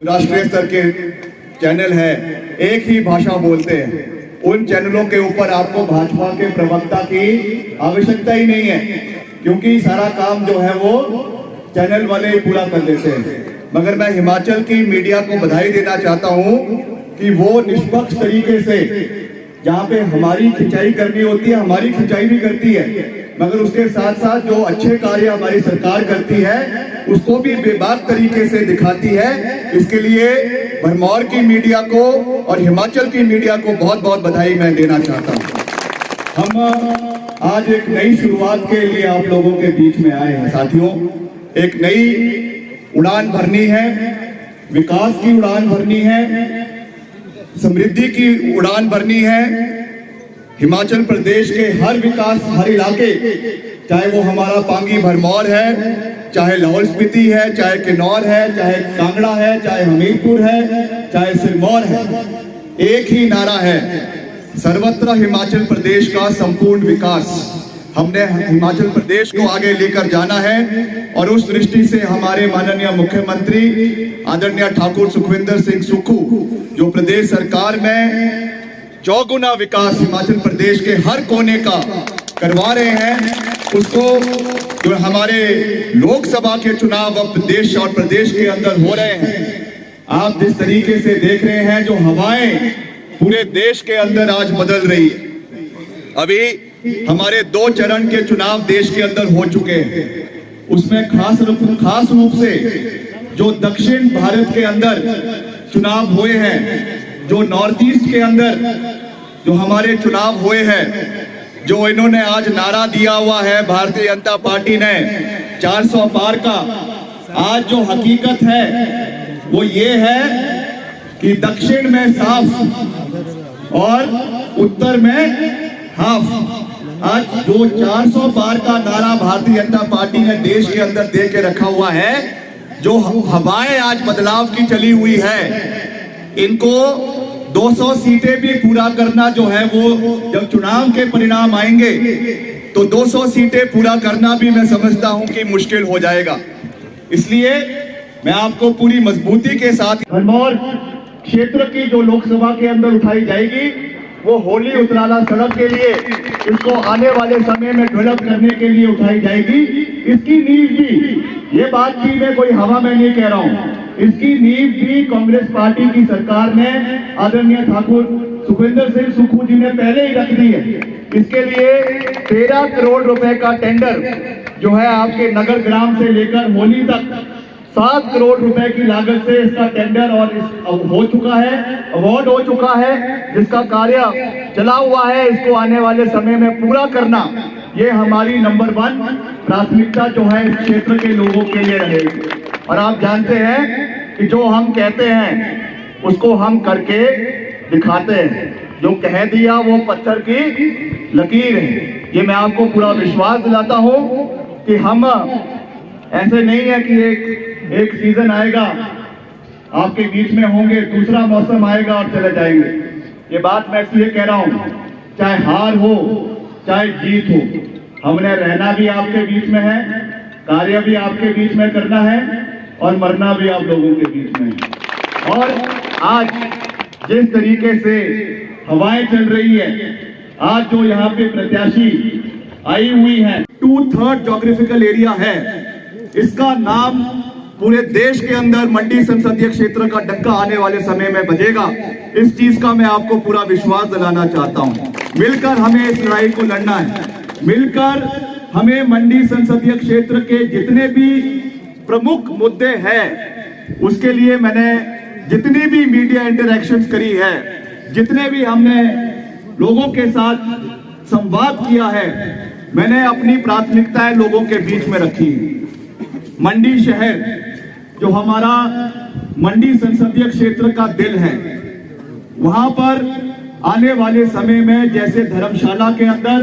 राष्ट्रीय स्तर के चैनल है, एक ही भाषा बोलते हैं, उन चैनलों के ऊपर आपको भाजपा के प्रवक्ता की आवश्यकता ही नहीं है, क्योंकि सारा काम जो है वो चैनल वाले ही पूरा कर देते हैं। मगर मैं हिमाचल की मीडिया को बधाई देना चाहता हूं कि वो निष्पक्ष तरीके से, जहां पे हमारी खिंचाई करनी होती है, हमारी खिंचाई भी करती है, मगर उसके साथ साथ जो अच्छे कार्य हमारी सरकार करती है उसको भी बेबाक तरीके से दिखाती है। इसके लिए भरमौर की मीडिया को और हिमाचल की मीडिया को बहुत बहुत बधाई मैं देना चाहता हूं। हम आज एक नई शुरुआत के लिए आप लोगों के बीच में आए हैं साथियों। एक नई उड़ान भरनी है, विकास की उड़ान भरनी है, समृद्धि की उड़ान भरनी है। हिमाचल प्रदेश के हर विकास, हर इलाके, चाहे वो हमारा पांगी भरमौर है, चाहे लाहौल स्पीति है, चाहे किन्नौर है, चाहे कांगड़ा है, चाहे हमीरपुर है, चाहे सिरमौर है, एक ही नारा है, सर्वत्र हिमाचल प्रदेश का संपूर्ण विकास। हमने हिमाचल प्रदेश को आगे लेकर जाना है और उस दृष्टि से हमारे माननीय मुख्यमंत्री आदरणीय ठाकुर सुखविंदर सिंह सुक्खू जो प्रदेश सरकार में चौगुना विकास हिमाचल प्रदेश के हर कोने का करवा रहे हैं, उसको जो हमारे लोकसभा के चुनाव अब देश और प्रदेश के अंदर हो रहे हैं, आप जिस तरीके से देख रहे हैं, जो हवाएं पूरे देश के अंदर आज बदल रही है। अभी हमारे 2 चरण के चुनाव देश के अंदर हो चुके हैं, उसमें खास रूप से जो दक्षिण भारत के अंदर चुनाव हुए हैं, जो नॉर्थ ईस्ट के अंदर जो हमारे चुनाव हुए हैं, जो इन्होंने आज नारा दिया हुआ है भारतीय जनता पार्टी ने 400 पार का, आज जो हकीकत है वो ये है कि दक्षिण में साफ और उत्तर में हाफ। आज जो 400 पार का नारा भारतीय जनता पार्टी ने देश के अंदर दे के रखा हुआ है, जो हवाएं आज बदलाव की चली हुई है, इनको 200 सीटें भी पूरा करना जो है, वो जब चुनाव के परिणाम आएंगे तो 200 सीटें पूरा करना भी मैं समझता हूं कि मुश्किल हो जाएगा। इसलिए मैं आपको पूरी मजबूती के साथ भरमौर क्षेत्र की जो लोकसभा के अंदर उठाई जाएगी, वो होली उतराला सड़क के लिए, इसको आने वाले समय में डेवलप करने के लिए उठाई जाएगी। इसकी नींव भी, ये बात भी मैं कोई हवा में नहीं कह रहा हूं, इसकी नींव भी कांग्रेस पार्टी की सरकार ने आदरणीय ठाकुर सुखविंदर सिंह सुक्खू जी ने पहले ही रख दी है। इसके लिए 13 करोड़ रुपए का टेंडर जो है आपके नगर ग्राम से लेकर होली तक 7 करोड़ रुपए की लागत से इसका टेंडर और हो चुका है, अवार्ड हो चुका है, जिसका कार्य चला हुआ है। इसको आने वाले समय में पूरा करना, ये हमारी नंबर 1 प्राथमिकता जो है इस क्षेत्र के लोगों के लिए रहेगी। और आप जानते हैं कि जो हम कहते हैं उसको हम करके दिखाते हैं, जो कह दिया वो पत्थर की लकीर है। ये मैं आपको पूरा विश्वास दिलाता हूं कि हम ऐसे नहीं है कि एक सीजन आएगा आपके बीच में होंगे, दूसरा मौसम आएगा और चले जाएंगे। ये बात मैं इसलिए कह रहा हूं, चाहे हार हो चाहे जीत हो, हमने रहना भी आपके बीच में है, कार्य भी आपके बीच में करना है और मरना भी आप लोगों के बीच में है। और आज जिस तरीके से हवाएं चल रही है, आज जो यहाँ पे प्रत्याशी आई हुई है, 2/3 ज्योग्राफिकल एरिया है, इसका नाम पूरे देश के अंदर मंडी संसदीय क्षेत्र का डंका आने वाले समय में बजेगा। इस चीज का मैं आपको पूरा विश्वास दिलाना चाहता हूं। मिलकर हमें इस लड़ाई को लड़ना है, मिलकर हमें मंडी संसदीय क्षेत्र के जितने भी प्रमुख मुद्दे हैं, उसके लिए मैंने जितनी भी मीडिया इंटरैक्शंस करी है, जितने भी हमने लोगों के साथ संवाद किया है, मैंने अपनी प्राथमिकताएं लोगों के बीच में रखी। मंडी शहर जो हमारा मंडी संसदीय क्षेत्र का दिल है, वहां पर आने वाले समय में जैसे धर्मशाला के अंदर,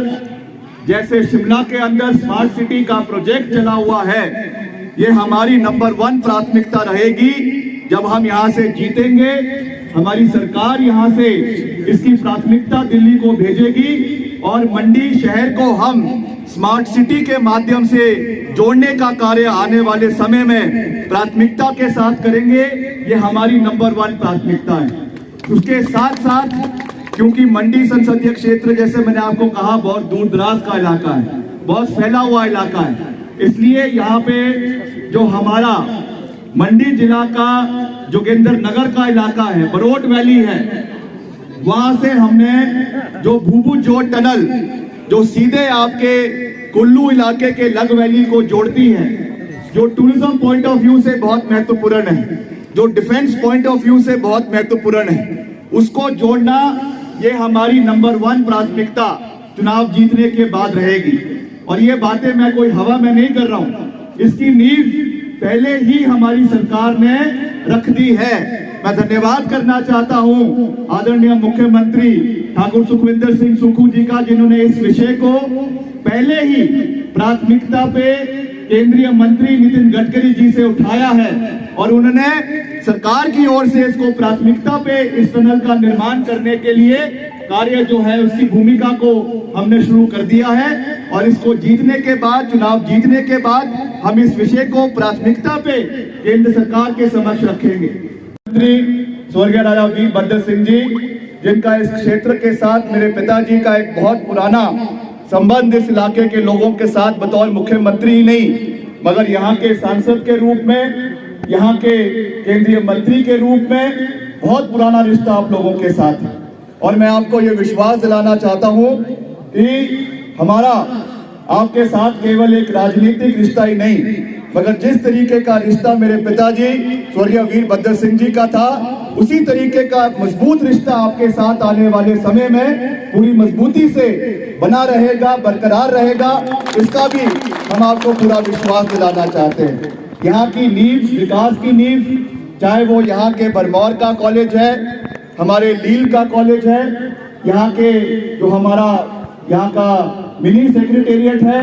जैसे शिमला के अंदर स्मार्ट सिटी का प्रोजेक्ट चला हुआ है, ये हमारी नंबर 1 प्राथमिकता रहेगी। जब हम यहाँ से जीतेंगे, हमारी सरकार यहाँ से इसकी प्राथमिकता दिल्ली को भेजेगी और मंडी शहर को हम स्मार्ट सिटी के माध्यम से जोड़ने का कार्य आने वाले समय में प्राथमिकता के साथ करेंगे। ये हमारी नंबर 1 प्राथमिकता है। उसके साथ साथ क्योंकि मंडी संसदीय क्षेत्र, जैसे मैंने आपको कहा, बहुत दूर दराज का इलाका है, बहुत फैला हुआ इलाका है, इसलिए यहाँ पे जो हमारा मंडी जिला का जोगिंदर नगर का इलाका है, बरोट वैली है, वहां से हमने जो भूभू जोड़ टनल जो सीधे आपके कुल्लू इलाके के लग वैली को जोड़ती है, जो टूरिज्म पॉइंट ऑफ व्यू से बहुत महत्वपूर्ण है, जो डिफेंस पॉइंट ऑफ व्यू से बहुत महत्वपूर्ण है, उसको जोड़ना ये हमारी नंबर 1 प्राथमिकता चुनाव जीतने के बाद रहेगी। और ये बातें मैं कोई हवा में नहीं कर रहा हूं, इसकी नींव पहले ही हमारी सरकार ने रख दी है। मैं धन्यवाद करना चाहता हूं आदरणीय मुख्यमंत्री ठाकुर सुखविंदर सिंह सुक्खू जी का, जिन्होंने इस विषय को पहले ही प्राथमिकता पे केंद्रीय मंत्री नितिन गडकरी जी से उठाया है और उन्होंने सरकार की ओर से इसको प्राथमिकता पे इस टनल का निर्माण करने के लिए कार्य जो है उसकी भूमिका को हमने शुरू कर दिया है। और इसको जीतने के बाद, चुनाव जीतने के बाद, हम इस विषय को प्राथमिकता पे केंद्र सरकार के समक्ष रखेंगे। मंत्री स्वर्गीय राजा वीरभद्र सिंह जी, जिनका इस क्षेत्र के साथ मेरे पिताजी का एक बहुत पुराना संबंध इस इलाके के लोगों के साथ बतौर मुख्यमंत्री ही नहीं मगर यहाँ के सांसद के रूप में, यहाँ के केंद्रीय मंत्री के रूप में बहुत पुराना रिश्ता आप लोगों के साथ है। और मैं आपको ये विश्वास दिलाना चाहता हूँ कि हमारा आपके साथ केवल एक राजनीतिक रिश्ता ही नहीं मगर जिस तरीके का रिश्ता मेरे पिताजी स्वर्गीय वीरभद्र सिंह जी का था, उसी तरीके का मजबूत रिश्ता आपके साथ आने वाले समय में पूरी मजबूती से बना रहेगा, बरकरार रहेगा। इसका भी हम आपको पूरा विश्वास दिलाना चाहते हैं। यहाँ की नींव, विकास की नींव, चाहे वो यहाँ के बरमौर का कॉलेज है, हमारे लील का कॉलेज है, यहाँ के जो हमारा यहाँ का मिनी सेक्रेटेरिएट है,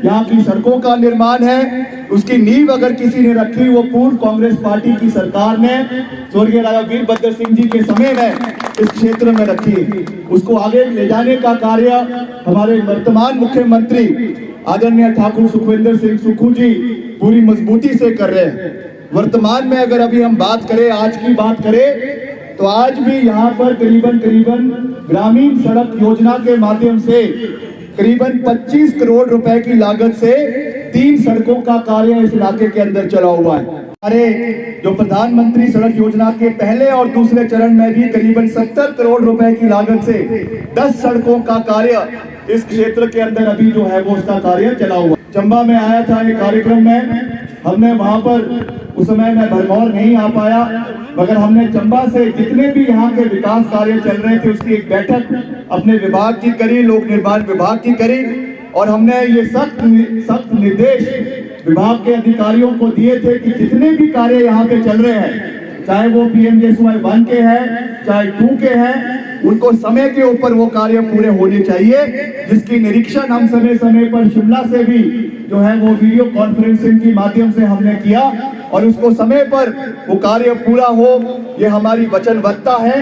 यहाँ की सड़कों का निर्माण है, उसकी नींव अगर किसी ने रखी वो पूर्व कांग्रेस पार्टी की सरकार ने स्वर्गीय राजा वीरभद्र सिंह जी के समय में इस क्षेत्र में रखी है। उसको आगे ले जाने का कार्य हमारे वर्तमान मुख्यमंत्री आदरणीय ठाकुर सुखविंदर सिंह सुक्खू जी पूरी मजबूती से कर रहे हैं। वर्तमान में अगर अभी हम बात करें, आज की बात करें, तो आज भी यहाँ पर करीबन ग्रामीण सड़क योजना के माध्यम से करीबन 25 करोड़ रुपए की लागत से 3 सड़कों का कार्य इस इलाके के अंदर चला हुआ है। हमारे जो प्रधानमंत्री सड़क योजना के पहले और दूसरे चरण में भी करीबन 70 करोड़ रुपए की लागत से 10 सड़कों का कार्य इस क्षेत्र के अंदर अभी जो है वो उसका कार्य चला हुआ। चंबा में आया था एक कार्यक्रम में, हमने वहां पर, उस समय मैं भरमौर नहीं आ पाया, मगर हमने चंबा से जितने भी यहाँ के विकास कार्य चल रहे थे उसकी एक बैठक अपने विभाग की करी, लोक निर्माण विभाग की करी और हमने ये सख्त निर्देश विभाग के अधिकारियों को दिए थे कि जितने भी कार्य यहाँ पे चल रहे हैं, चाहे वो PMJSY 1 के हैं, चाहे 2 के हैं, उनको समय के ऊपर वो कार्य पूरे होने चाहिए, जिसकी निरीक्षण हम समय समय पर शिमला से भी जो है वो वीडियो कॉन्फ्रेंसिंग के माध्यम से हमने किया और उसको समय पर वो कार्य पूरा हो, ये हमारी वचनबद्धता है।